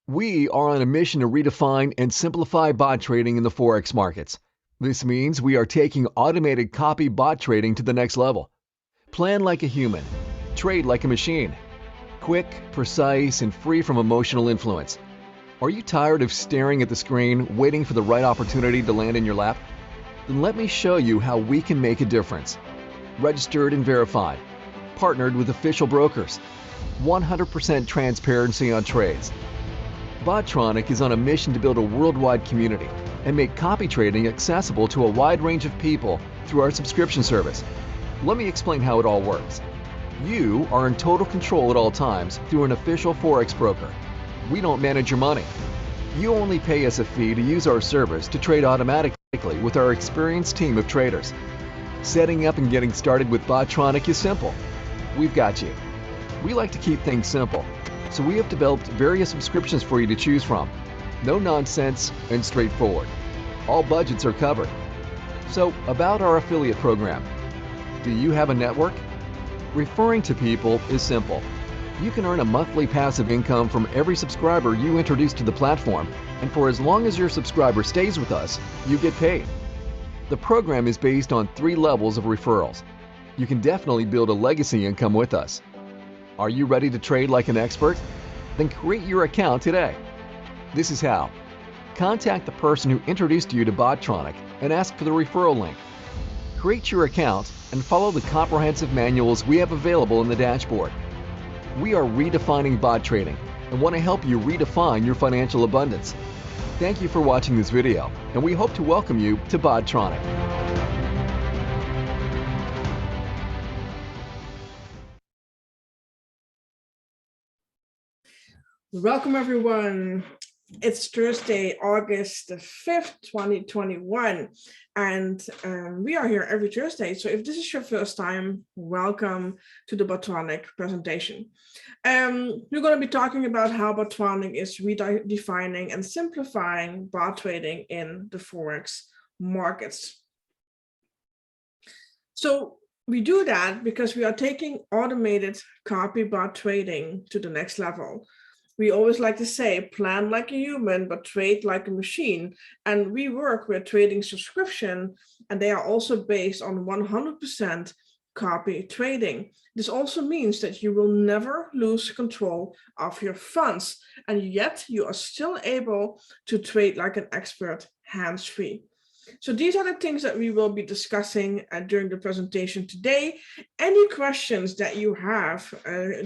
We are on a mission to redefine and simplify bot trading in the Forex markets. This means we are taking automated copy bot trading to the next level. Plan like a human, trade like a machine. Quick, precise, and free from emotional influence. Are you tired of staring at the screen, waiting for the right opportunity to land in your lap? Then let me show you how we can make a difference. Registered and verified. Partnered with official brokers. 100% transparency on trades. BotTronic is on a mission to build a worldwide community and make copy trading accessible to a wide range of people through our subscription service. Let me explain how it all works. You are in total control at all times through an official Forex broker. We don't manage your money. You only pay us a fee to use our service to trade automatically with our experienced team of traders. Setting up and getting started with BotTronic is simple. We've got you. We like to keep things simple, so we have developed various subscriptions for you to choose from. No nonsense and straightforward. All budgets are covered. So, about our affiliate program. Do you have a network? Referring to people is simple. You can earn a monthly passive income from every subscriber you introduce to the platform, and for as long as your subscriber stays with us, you get paid. The program is based on 3 levels of referrals. You can definitely build a legacy income with us. Are you ready to trade like an expert? Then create your account today. This is how. Contact the person who introduced you to BotTronic and ask for the referral link. Create your account and follow the comprehensive manuals we have available in the dashboard. We are redefining bot trading and want to help you redefine your financial abundance. Thank you for watching this video, and we hope to welcome you to BotTronic. Welcome everyone. It's Thursday, August the 5th, 2021, and we are here every Thursday. So if this is your first time, welcome to the BotTronic presentation. We're going to be talking about how BotTronic is redefining and simplifying bot trading in the Forex markets. So we do that because we are taking automated copy bot trading to the next level. We always like to say, plan like a human, but trade like a machine. And we work with trading subscription, and they are also based on 100% copy trading. This also means that you will never lose control of your funds, and yet you are still able to trade like an expert hands-free. So these are the things that we will be discussing during the presentation today. Any questions that you have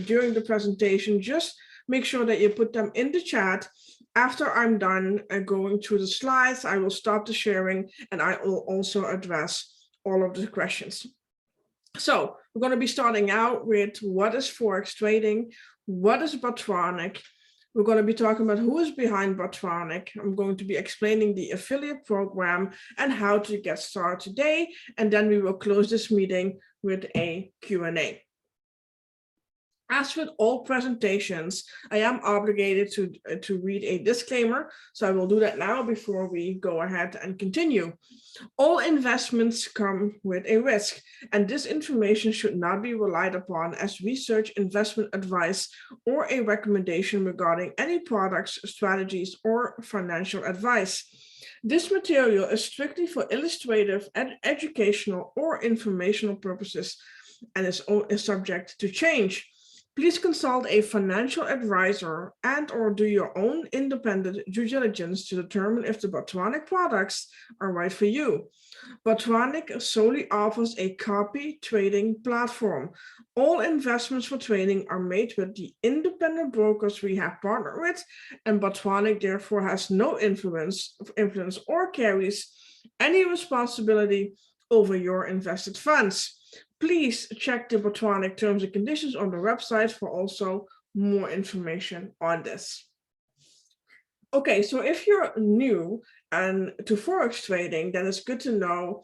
during the presentation, just make sure that you put them in the chat. After I'm done going through the slides, I will stop the sharing and I will also address all of the questions. So we're going to be starting out with what is Forex trading, what is BotTronic. We're going to be talking about who is behind BotTronic. I'm going to be explaining the affiliate program and how to get started today. And then we will close this meeting with a Q&A. As with all presentations, I am obligated to read a disclaimer, so I will do that now before we go ahead and continue. All investments come with a risk, and this information should not be relied upon as research, investment advice, or a recommendation regarding any products, strategies, or financial advice. This material is strictly for illustrative and educational or informational purposes and is subject to change. Please consult a financial advisor and/or do your own independent due diligence to determine if the BotTronic products are right for you. BotTronic solely offers a copy trading platform. All investments for trading are made with the independent brokers we have partnered with, and BotTronic therefore has no influence or carries any responsibility over your invested funds. Please check the BotTronic terms and conditions on the website for also more information on this. Okay, so if you're new to Forex trading, then it's good to know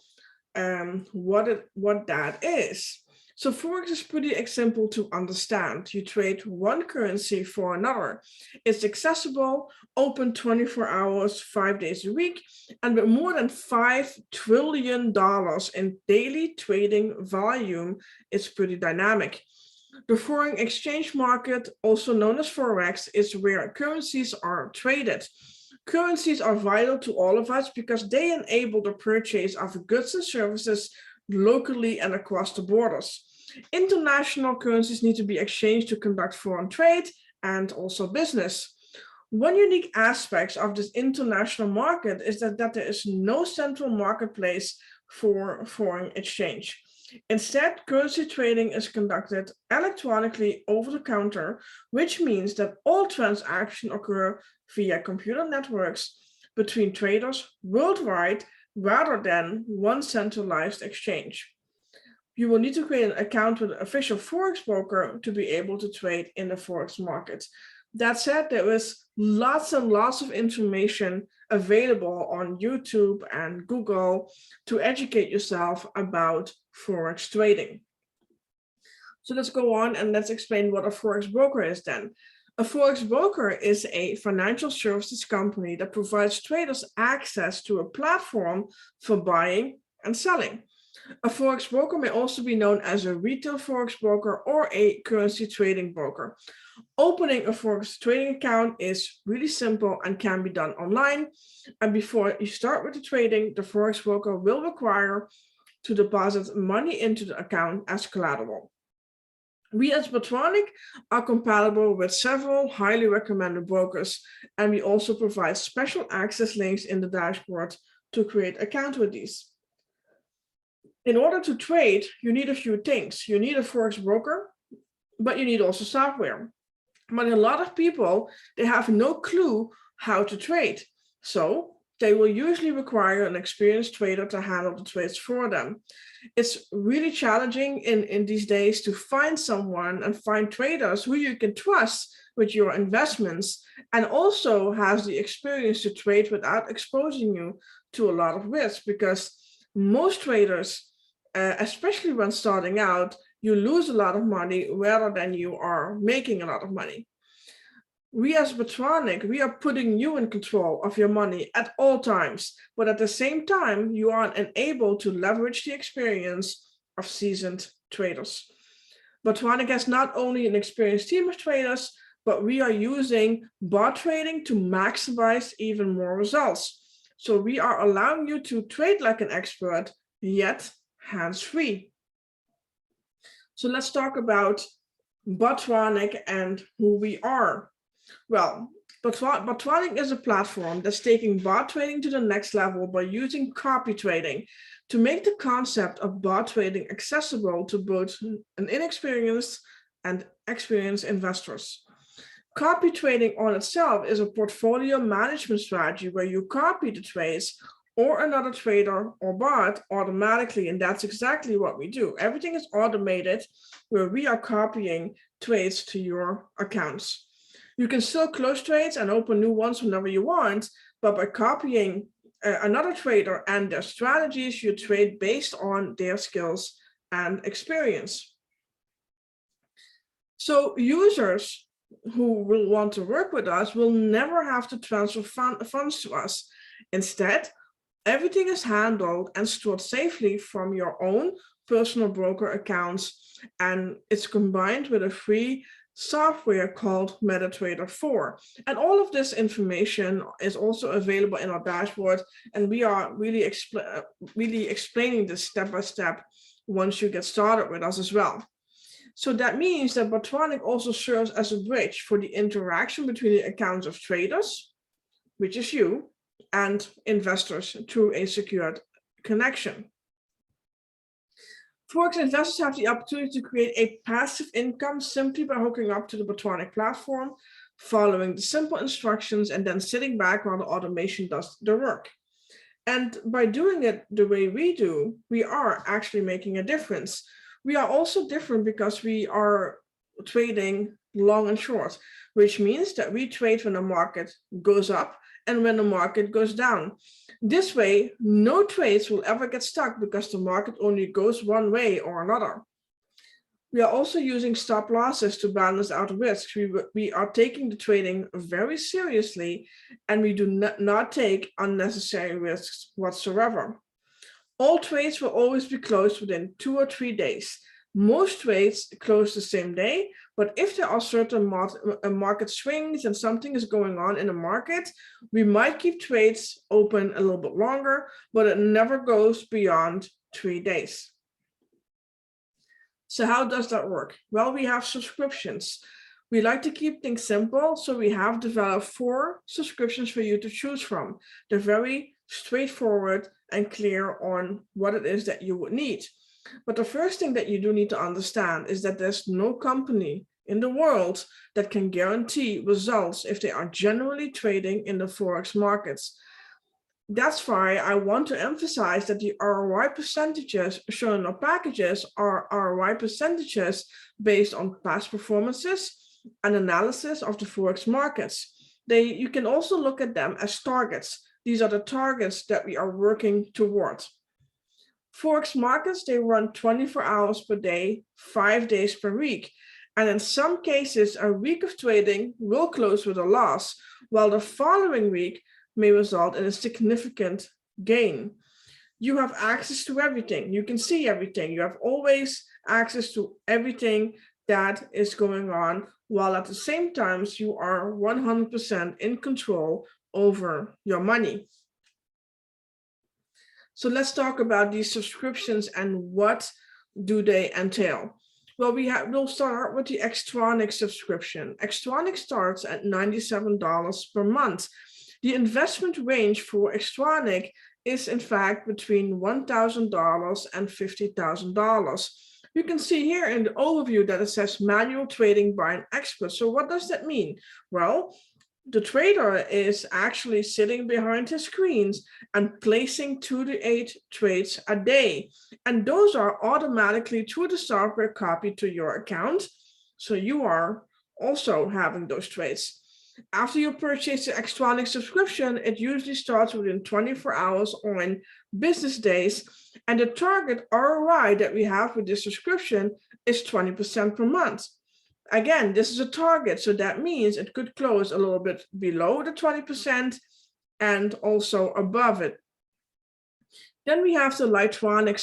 what that is. So Forex is pretty simple to understand. You trade one currency for another. It's accessible, open 24 hours, 5 days a week, and with more than $5 trillion in daily trading volume, it's pretty dynamic. The foreign exchange market, also known as Forex, is where currencies are traded. Currencies are vital to all of us because they enable the purchase of goods and services locally and across the borders. International currencies need to be exchanged to conduct foreign trade and also business. One unique aspect of this international market is that there is no central marketplace for foreign exchange. Instead, currency trading is conducted electronically over the counter, which means that all transactions occur via computer networks between traders worldwide rather than one centralized exchange. You will need to create an account with an official Forex broker to be able to trade in the Forex market. That said, there is lots and lots of information available on YouTube and Google to educate yourself about Forex trading. So let's go on and let's explain what a Forex broker is then. A Forex broker is a financial services company that provides traders access to a platform for buying and selling. A Forex broker may also be known as a retail Forex broker or a currency trading broker. Opening a Forex trading account is really simple and can be done online. And before you start with the trading, the Forex broker will require to deposit money into the account as collateral. We as BotTronic are compatible with several highly recommended brokers, and we also provide special access links in the dashboard to create accounts with these. In order to trade, you need a few things. You need a Forex broker, but you need also software. But a lot of people, they have no clue how to trade. So they will usually require an experienced trader to handle the trades for them. It's really challenging in these days to find someone and find traders who you can trust with your investments and also has the experience to trade without exposing you to a lot of risk, because most traders, especially when starting out, you lose a lot of money rather than you are making a lot of money. We as BotTronic, we are putting you in control of your money at all times, but at the same time, you are enabled to leverage the experience of seasoned traders. BotTronic has not only an experienced team of traders, but we are using bot trading to maximize even more results. So we are allowing you to trade like an expert, yet hands-free. So let's talk about BotTronic and who we are. Well, BotTronic is a platform that's taking bot trading to the next level by using copy trading to make the concept of bot trading accessible to both inexperienced and experienced investors. Copy trading on itself is a portfolio management strategy where you copy the trades or another trader or bot automatically, and that's exactly what we do. Everything is automated where we are copying trades to your accounts. You can still close trades and open new ones whenever you want, but by copying another trader and their strategies, you trade based on their skills and experience. So users who will want to work with us will never have to transfer funds to us. Instead, everything is handled and stored safely from your own personal broker accounts, and it's combined with a free software called MetaTrader 4. And all of this information is also available in our dashboard, and we are really explaining this step by step once you get started with us as well. So that means that BotTronic also serves as a bridge for the interaction between the accounts of traders, which is you, and investors through a secured connection. Forex investors have the opportunity to create a passive income simply by hooking up to the BotTronic platform, following the simple instructions, and then sitting back while the automation does the work. And by doing it the way we do, we are actually making a difference. We are also different because we are trading long and short, which means that we trade when the market goes up and when the market goes down. This way, no trades will ever get stuck because the market only goes one way or another. We are also using stop losses to balance out risks. We are taking the trading very seriously, and we do not take unnecessary risks whatsoever. All trades will always be closed within 2 or 3 days. Most trades close the same day, but if there are certain market swings and something is going on in the market, we might keep trades open a little bit longer, but it never goes beyond 3 days. So how does that work? Well, we have subscriptions. We like to keep things simple, so we have developed 4 subscriptions for you to choose from. They're very straightforward and clear on what it is that you would need. But the first thing that you do need to understand is that there's no company in the world that can guarantee results if they are generally trading in the Forex markets. That's why I want to emphasize that the ROI percentages shown in our packages are ROI percentages based on past performances and analysis of the Forex markets. You can also look at them as targets. These are the targets that we are working towards. Forex markets, they run 24 hours per day, 5 days per week. And in some cases, a week of trading will close with a loss, while the following week may result in a significant gain. You have access to everything. You can see everything. You have always access to everything that is going on, while at the same time, you are 100% in control over your money. So let's talk about these subscriptions and what do they entail. Well, we'll start with the BotTronic subscription. BotTronic starts at $97 per month. The investment range for BotTronic is in fact between $1,000 and $50,000. You can see here in the overview that it says manual trading by an expert. So what does that mean? Well, the trader is actually sitting behind his screens and placing 2 to 8 trades a day. And those are automatically through the software copied to your account. So you are also having those trades. After you purchase the BotTronic subscription, it usually starts within 24 hours on business days. And the target ROI that we have with this subscription is 20% per month. Again, this is a target, so that means it could close a little bit below the 20% and also above it. Then we have the BotTronic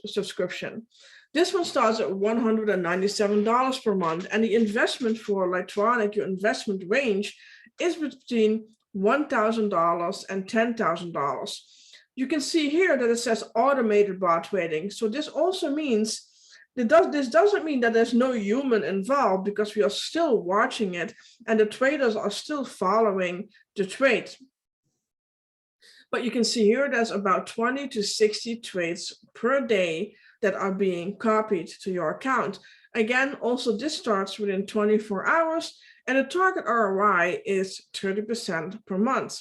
subscription. This one starts at $197 per month, and the investment for BotTronic, your investment range, is between $1,000 and $10,000. You can see here that it says automated bot trading. So this also means this doesn't mean that there's no human involved, because we are still watching it and the traders are still following the trade. But you can see here there's about 20 to 60 trades per day that are being copied to your account. Again, also this starts within 24 hours and the target ROI is 30% per month.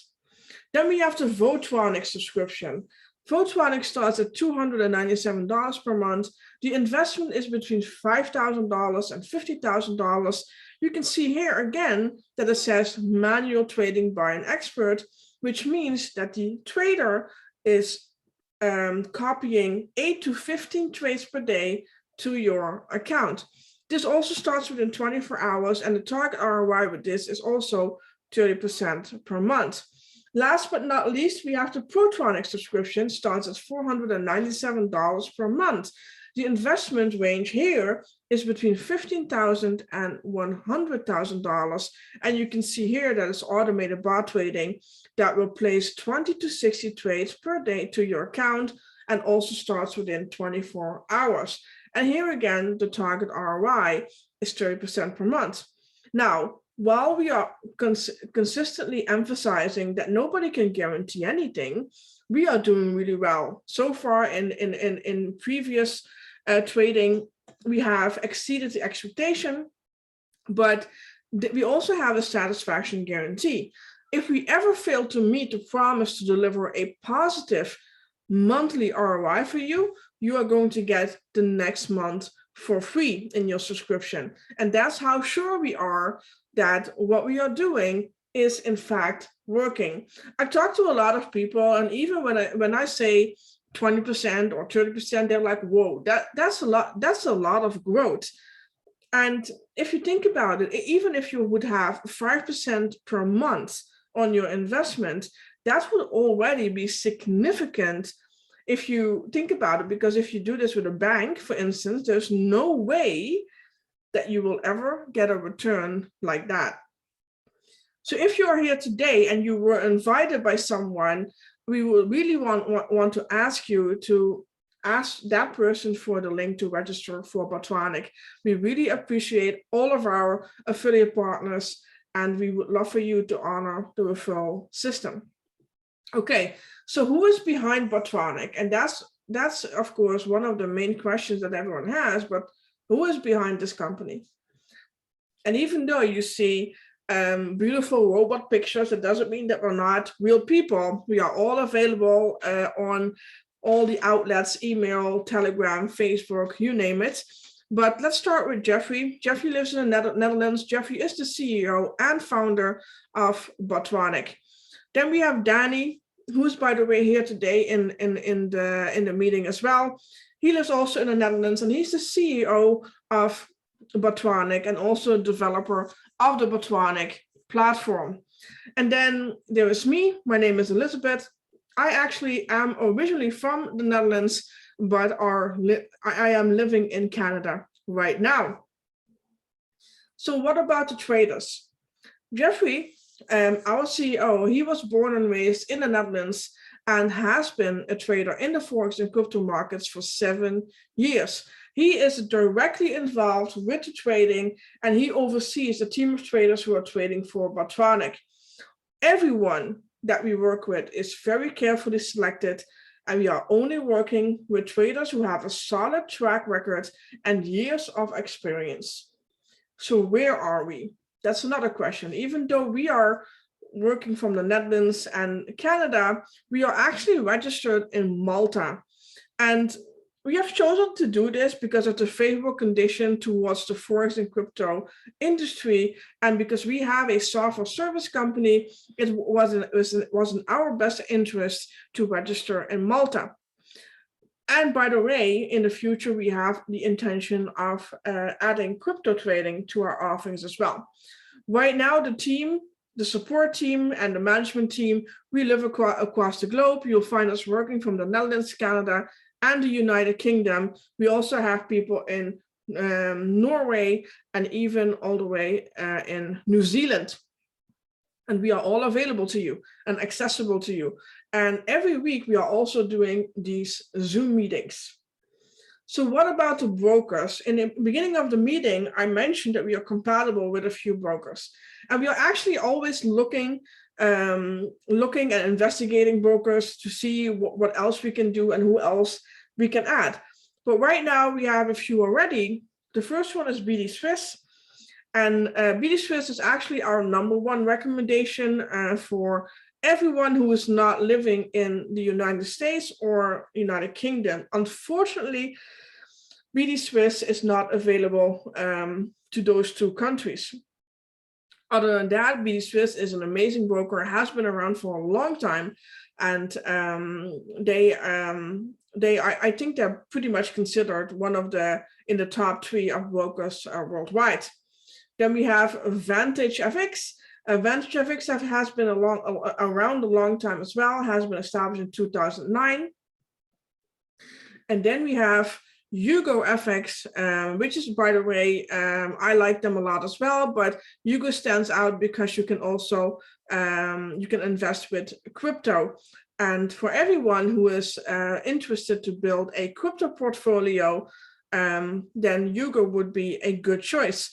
Then we have the BotTronic subscription. BotTronic starts at $297 per month. The investment is between $5,000 and $50,000. You can see here again that it says manual trading by an expert, which means that the trader is copying 8 to 15 trades per day to your account. This also starts within 24 hours, and the target ROI with this is also 30% per month. Last but not least, we have the BotTronic subscription, starts at $497 per month. The investment range here is between $15,000 and $100,000. And you can see here that it's automated bot trading that will place 20 to 60 trades per day to your account and also starts within 24 hours. And here again, the target ROI is 30% per month. Now, while we are consistently emphasizing that nobody can guarantee anything, we are doing really well. So far in previous trading, we have exceeded the expectation, but we also have a satisfaction guarantee. If we ever fail to meet the promise to deliver a positive monthly ROI for you, you are going to get the next month for free in your subscription. And that's how sure we are that what we are doing is in fact working. I talk to a lot of people, and even when I say 20% or 30%, they're like, whoa, that's a lot of growth. And if you think about it, even if you would have 5% per month on your investment, that would already be significant if you think about it, because if you do this with a bank, for instance, there's no way that you will ever get a return like that. So if you are here today and you were invited by someone, we will really want to ask you to ask that person for the link to register for BotTronic. We really appreciate all of our affiliate partners, and we would love for you to honor the referral system. Okay, so who is behind BotTronic? And that's of course one of the main questions that everyone has, but who is behind this company? And even though you see beautiful robot pictures, it doesn't mean that we're not real people. We are all available on all the outlets, email, Telegram, Facebook, you name it. But let's start with Jeffrey. Jeffrey lives in the Netherlands. Jeffrey is the CEO and founder of BotTronic. Then we have Danny, who's, by the way, here today in the meeting as well. He lives also in the Netherlands, and he's the CEO of BotTronic and also a developer of the BotTronic platform. And then there is me. My name is Elizabeth. I actually am originally from the Netherlands, but I am living in Canada right now. So what about the traders? Jeffrey, our CEO, he was born and raised in the Netherlands and has been a trader in the Forex and crypto markets for 7 years. He is directly involved with the trading, and he oversees a team of traders who are trading for BotTronic. Everyone that we work with is very carefully selected, and we are only working with traders who have a solid track record and years of experience. So where are we? That's another question. Even though we are working from the Netherlands and Canada, we are actually registered in Malta. And we have chosen to do this because of the favorable condition towards the Forex and crypto industry, and because we have a software service company, it was in our best interest to register in Malta. And by the way, in the future, we have the intention of adding crypto trading to our offerings as well. Right now, the team, the support team and the management team, we live across the globe. You'll find us working from the Netherlands, Canada, and the United Kingdom. We also have people in Norway and even all the way in New Zealand. And we are all available to you and accessible to you. And every week we are also doing these Zoom meetings. So what about the brokers? In the beginning of the meeting, I mentioned that we are compatible with a few brokers. And we are actually always looking and investigating brokers to see what else we can do and who else we can add. But right now we have a few already. The first one is BD Swiss. And BD Swiss is actually our #1 recommendation for everyone who is not living in the United States or United Kingdom. Unfortunately, BD Swiss is not available to those two countries. Other than that, BD Swiss is an amazing broker, has been around for a long time, and I think they're pretty much considered one of in the top 3 of brokers worldwide. Then we have Vantage FX. Vantage FX has been around a long time as well, has been established in 2009. And then we have Hugo FX, which is, by the way, I like them a lot as well, but Hugo stands out because you can also, you can invest with crypto. And for everyone who is interested to build a crypto portfolio, then Hugo would be a good choice.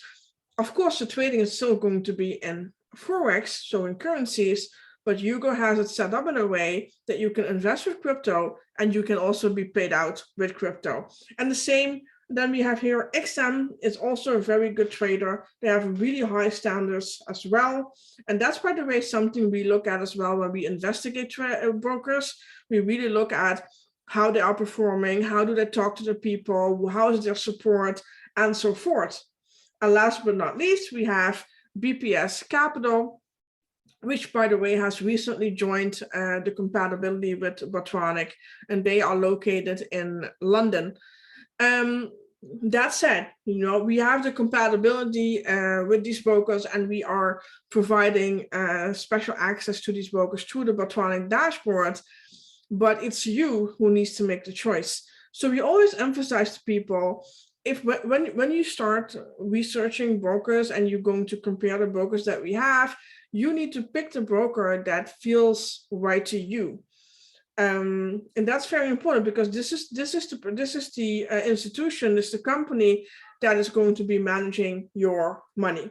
Of course, the trading is still going to be in Forex, so in currencies, but Hugo has it set up in a way that you can invest with crypto and you can also be paid out with crypto. And the same, then we have here XM is also a very good trader. They have really high standards as well. And that's, by the way, something we look at as well when we investigate brokers. We really look at how they are performing, how do they talk to the people, how is their support, and so forth. And last but not least, we have BPS Capital, which, by the way, has recently joined the compatibility with BotTronic, and they are located in London. That said, we have the compatibility with these brokers, and we are providing special access to these brokers through the BotTronic dashboard. but it's you who needs to make the choice. So we always emphasize to people, if when you start researching brokers and you're going to compare the brokers that we have, you need to pick the broker that feels right to you. And that's very important, because this is the institution, this is the company that is going to be managing your money.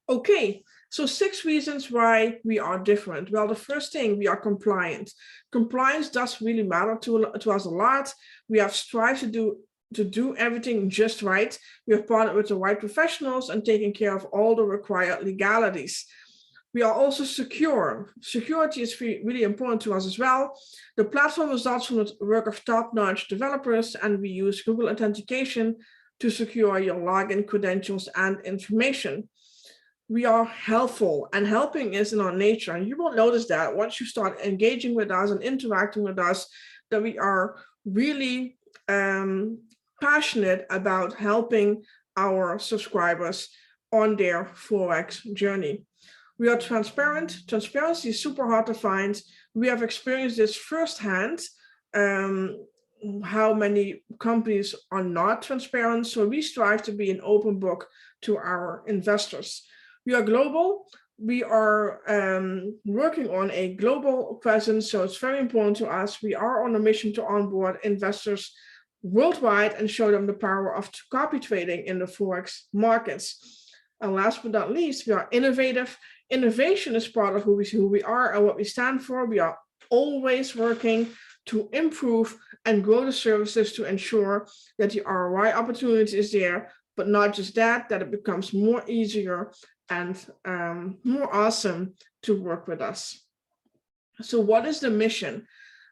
Okay, so 6 reasons why we are different. Well, the first thing, we are compliant. Compliance does really matter to us a lot. We have strived to do everything just right. We have partnered with the right professionals and taken care of all the required legalities. We are also secure. Security is really important to us as well. The platform results from the work of top-notch developers, and we use Google Authentication to secure your login credentials and information. We are helpful, and helping is in our nature. And you will notice that once you start engaging with us and interacting with us, that we are really passionate about helping our subscribers on their Forex journey. We are transparent. Transparency is super hard to find. We have experienced this firsthand, how many companies are not transparent. So we strive to be an open book to our investors. We are global. We are working on a global presence, so it's very important to us. We are on a mission to onboard investors worldwide and show them the power of copy trading in the Forex markets. And last but not least, we are innovative. Innovation is part of who we are and what we stand for. We are always working to improve and grow the services to ensure that the ROI opportunity is there, but not just that it becomes more easier and more awesome to work with us. So what is the mission?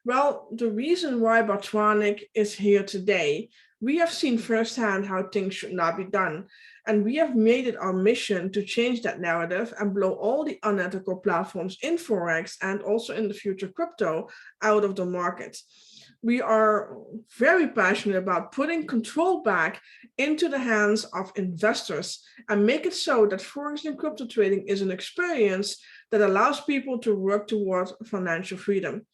Well, the reason why BotTronic is here today, we have seen firsthand how things should not be done. And we have made it our mission to change that narrative and blow all the unethical platforms in Forex and also in the future crypto out of the market. We are very passionate about putting control back into the hands of investors and make it so that Forex and crypto trading is an experience that allows people to work towards financial freedom.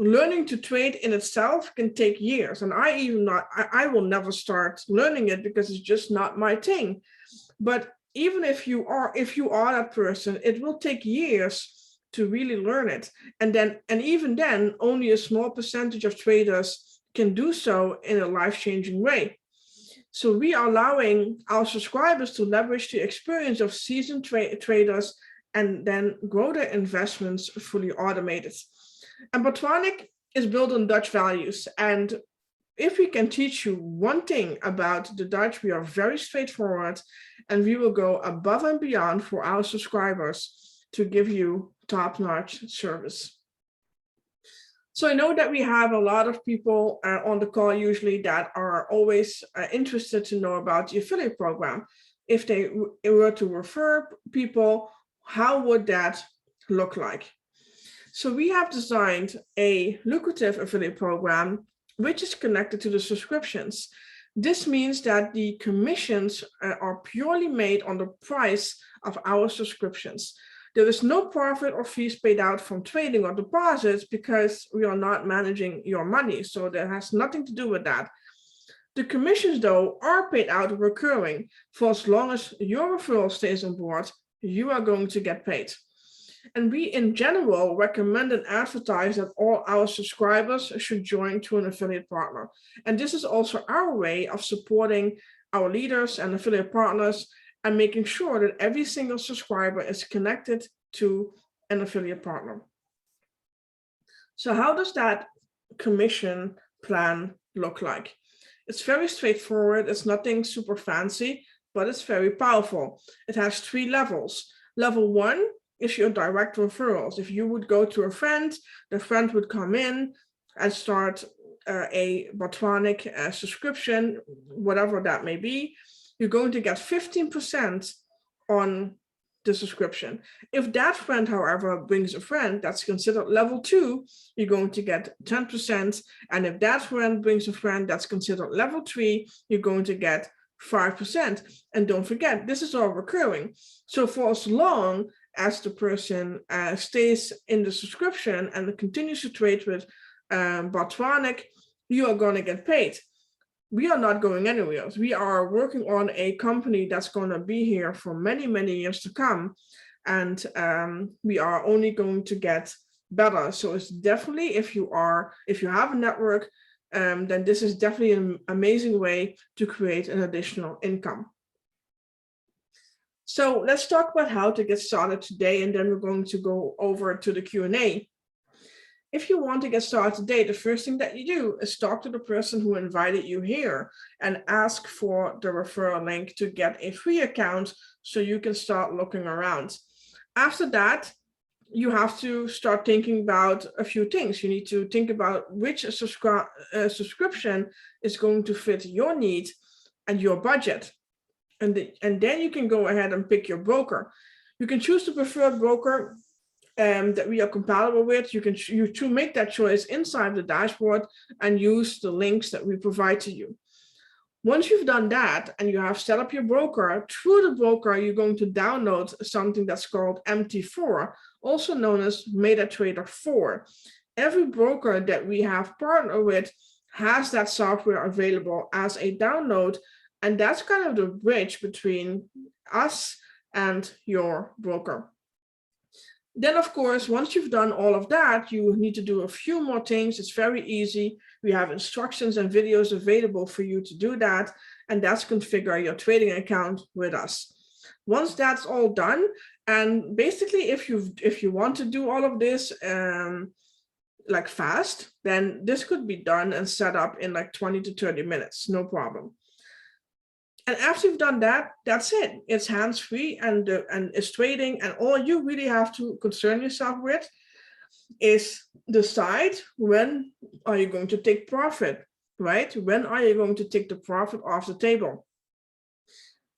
Learning to trade in itself can take years, and I will never start learning it because it's just not my thing. But even if you are that person, it will take years to really learn it. And even then, only a small percentage of traders can do so in a life-changing way. So we are allowing our subscribers to leverage the experience of seasoned traders and then grow their investments fully automated. And BotTronic is built on Dutch values. And if we can teach you one thing about the Dutch, we are very straightforward, and we will go above and beyond for our subscribers to give you top-notch service. So I know that we have a lot of people on the call usually that are always interested to know about the affiliate program. If they were to refer people, how would that look like? So we have designed a lucrative affiliate program which is connected to the subscriptions. This means that the commissions are purely made on the price of our subscriptions. There is no profit or fees paid out from trading or deposits because we are not managing your money. So that has nothing to do with that. The commissions, though, are paid out recurring. For as long as your referral stays on board, you are going to get paid. And we, in general, recommend and advertise that all our subscribers should join to an affiliate partner. And this is also our way of supporting our leaders and affiliate partners and making sure that every single subscriber is connected to an affiliate partner. So how does that commission plan look like? It's very straightforward. It's nothing super fancy, but it's very powerful. It has 3 levels. Level 1 is your direct referrals. If you would go to a friend, the friend would come in and start a BotTronic subscription, whatever that may be. You're going to get 15% on the subscription. If that friend, however, brings a friend, that's considered level 2, you're going to get 10%. And if that friend brings a friend, that's considered level 3, you're going to get 5%. And don't forget, this is all recurring. So for as long as the person stays in the subscription and continues to trade with BotTronic, you are going to get paid. We are not going anywhere. We are working on a company that's going to be here for many, many years to come. And we are only going to get better. So it's definitely, if you have a network, then this is definitely an amazing way to create an additional income. So let's talk about how to get started today, and then we're going to go over to the Q&A. If you want to get started today, the first thing that you do is talk to the person who invited you here and ask for the referral link to get a free account so you can start looking around. After that, you have to start thinking about a few things. You need to think about which subscription is going to fit your need and your budget. And then you can go ahead and pick your broker. You can choose the preferred broker that we are compatible with. You can make that choice inside the dashboard and use the links that we provide to you. Once you've done that and you have set up your broker, through the broker, you're going to download something that's called MT4, also known as MetaTrader 4. Every broker that we have partnered with has that software available as a download, and that's kind of the bridge between us and your broker. Then, of course, once you've done all of that, you need to do a few more things. It's very easy. We have instructions and videos available for you to do that, and that's configure your trading account with us. Once that's all done, and basically if you want to do all of this like fast, then this could be done and set up in like 20 to 30 minutes, no problem. And after you've done that, that's it. It's hands-free and it's trading. And all you really have to concern yourself with is decide when are you going to take profit, right? When are you going to take the profit off the table?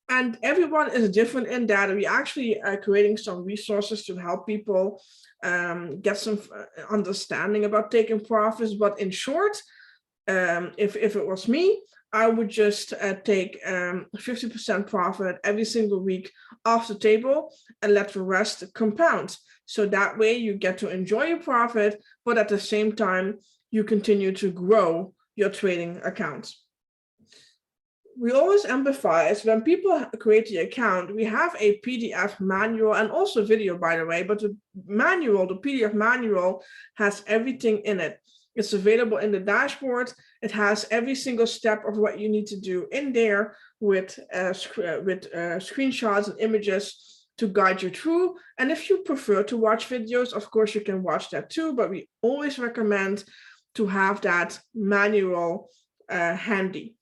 And everyone is different in that. We actually are creating some resources to help people get some understanding about taking profits. But in short, if it was me, I would just take 50% profit every single week off the table and let the rest compound. So that way you get to enjoy your profit, but at the same time, you continue to grow your trading account. We always emphasize when people create the account, we have a PDF manual and also video, by the way, but the PDF manual has everything in it. It's available in the dashboard. It has every single step of what you need to do in there with screenshots and images to guide you through. And if you prefer to watch videos, of course, you can watch that too, but we always recommend to have that manual handy.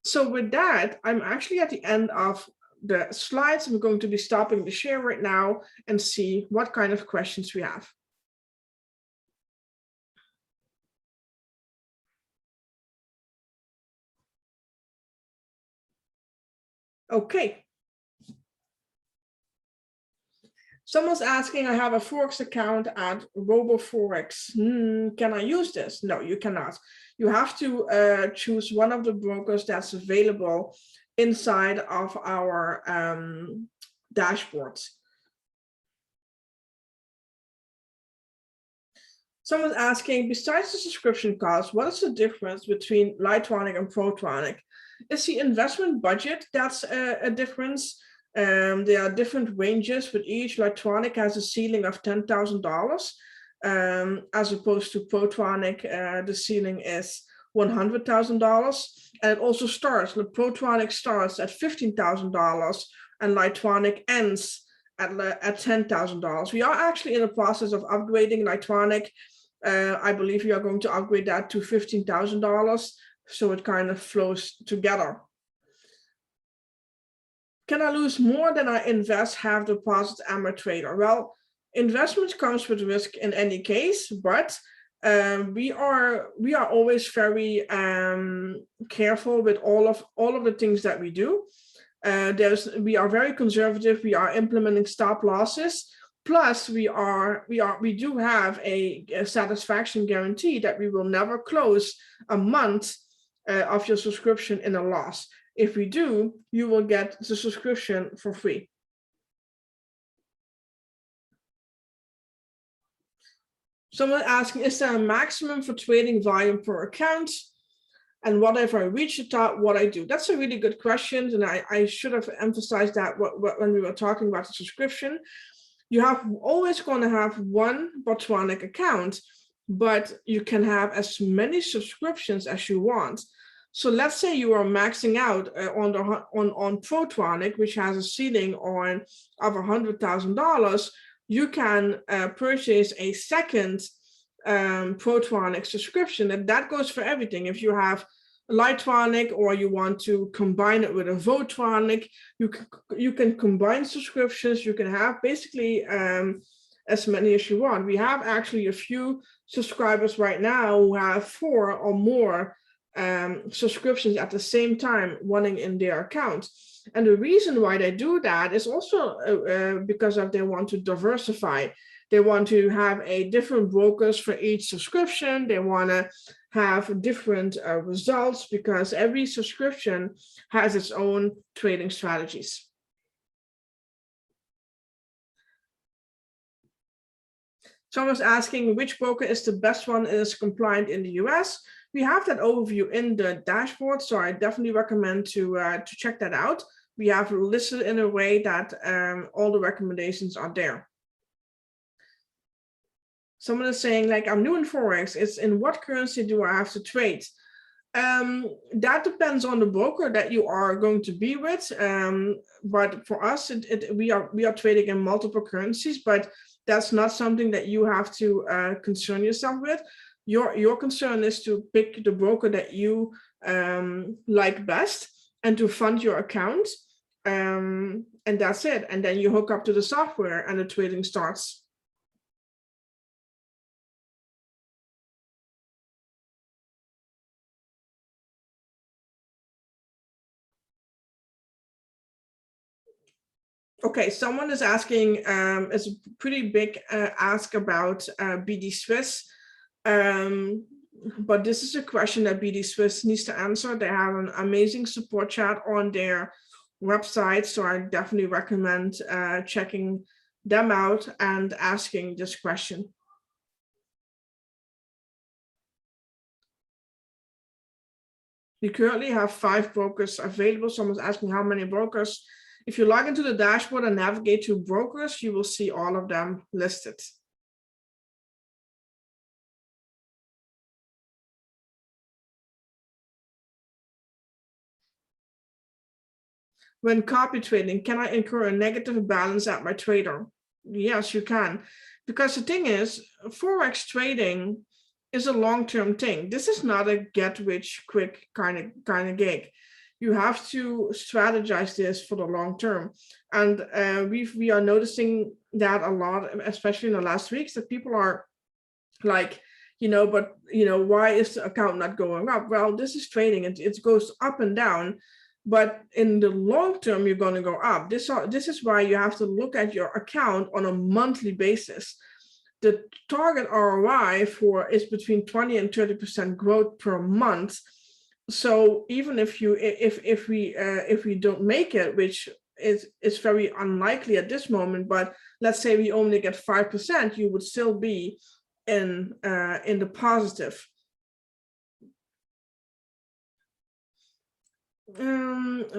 So with that, I'm actually at the end of the slides. I'm going to be stopping the share right now and see what kind of questions we have. Okay. Someone's asking, I have a Forex account at RoboForex. Can I use this? No, you cannot. You have to choose one of the brokers that's available inside of our dashboards. Someone's asking, besides the subscription cost, what is the difference between BotTronic and BotTronic? Is the investment budget that's a difference? There are different ranges with each. BotTronic has a ceiling of $10,000, as opposed to BotTronic, the ceiling is $100,000. And it also starts, the BotTronic starts at $15,000 and BotTronic ends at $10,000. We are actually in the process of upgrading BotTronic. I believe we are going to upgrade that to $15,000. So it kind of flows together. Can I lose more than I invest, have deposit, am a trader? Well, investment comes with risk in any case, but we are always very careful with all of the things that we do. We are very conservative. We are implementing stop losses. Plus, we do have a satisfaction guarantee that we will never close a month of your subscription in a loss. If we do, you will get the subscription for free. Someone asking, is there a maximum for trading volume per account? And what if I reach the top, what I do? That's a really good question. And I should have emphasized that when we were talking about the subscription. You have always going to have one BotTronic account, but you can have as many subscriptions as you want. So let's say you are maxing out on BotTronic, which has a ceiling of $100,000. You can purchase a second BotTronic subscription, and that goes for everything. If you have Lightronic or you want to combine it with a BotTronic, you can combine subscriptions. You can have basically as many as you want. We have actually a few subscribers right now who have 4 or more subscriptions at the same time running in their account. And the reason why they do that is also because they want to diversify. They want to have a different brokers for each subscription. They want to have different results because every subscription has its own trading strategies. Someone's asking which broker is the best one and is compliant in the US. We have that overview in the dashboard, so I definitely recommend to check that out. We have listed in a way that all the recommendations are there. Someone is saying, like, I'm new in Forex. It's in what currency do I have to trade? That depends on the broker that you are going to be with. But for us, we are trading in multiple currencies, but that's not something that you have to concern yourself with. Your concern is to pick the broker that you like best and to fund your account. And that's it. And then you hook up to the software and the trading starts. Okay, someone is asking, it's a pretty big ask about BD Swiss. But this is a question that BD Swiss needs to answer. They have an amazing support chat on their website, so I definitely recommend checking them out and asking this question. We currently have 5 brokers available. Someone's asking how many brokers. If you log into the dashboard and navigate to brokers, you will see all of them listed. When copy trading, can I incur a negative balance at my trader? Yes, you can. Because the thing is, Forex trading is a long-term thing. This is not a get-rich-quick kind of gig. You have to strategize this for the long term. And we are noticing that a lot, especially in the last weeks, that people are like, but why is the account not going up? Well, this is trading. It goes up and down. But in the long term, you're going to go up. This is why you have to look at your account on a monthly basis. The target ROI is between 20 and 30% growth per month. So even if we don't make it, which is very unlikely at this moment, but let's say we only get 5%, you would still be in the positive.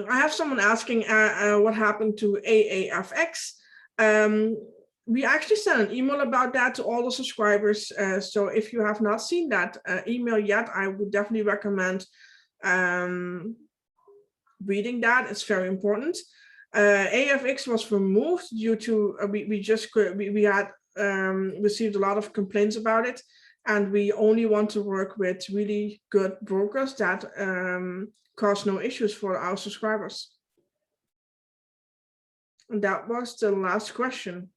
I have someone asking what happened to AAFX. We actually sent an email about that to all the subscribers. So if you have not seen that email yet, I would definitely recommend reading that. It's very important. AFX was removed due to we had received a lot of complaints about it, and we only want to work with really good brokers that cause no issues for our subscribers. And that was the last question.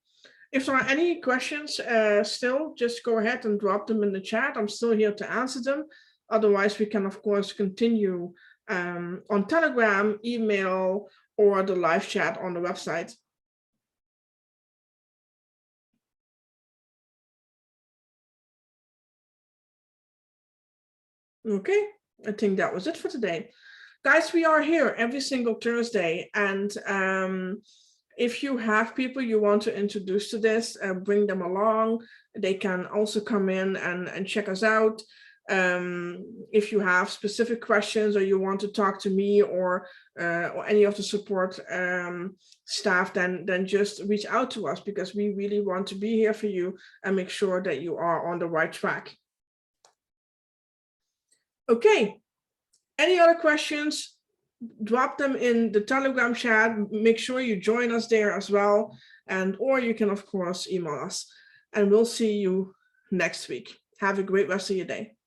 If there are any questions still, just go ahead and drop them in the chat. I'm still here to answer them. Otherwise, we can, of course, continue on Telegram, email, or the live chat on the website. Okay, I think that was it for today. Guys, we are here every single Thursday, and If you have people you want to introduce to this, bring them along. They can also come in and check us out. If you have specific questions or you want to talk to me or any of the support staff, then just reach out to us, because we really want to be here for you and make sure that you are on the right track. Okay, any other questions? Drop them in the Telegram chat. Make sure you join us there as well. Or you can, of course, email us. And we'll see you next week. Have a great rest of your day.